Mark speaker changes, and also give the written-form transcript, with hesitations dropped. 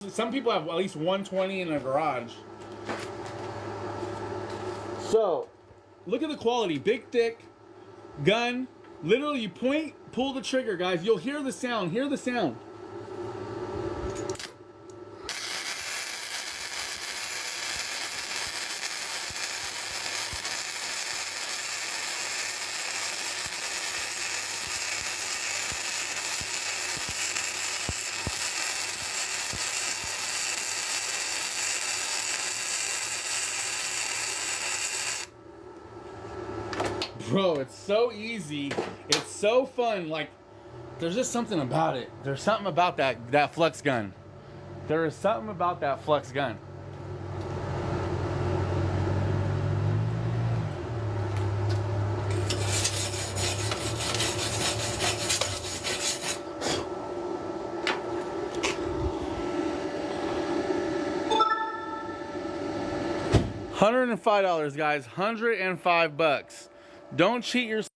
Speaker 1: Some people have at least 120 in their garage. So, look at the quality. Big, thick gun. Literally, you point, pull the trigger, guys. You'll hear the sound. Hear the sound. Bro, it's so easy. It's so fun. Like, there's just something about it. There's something about that Flux gun. There is something about that Flux gun. $105, guys. $105. Don't cheat yourself.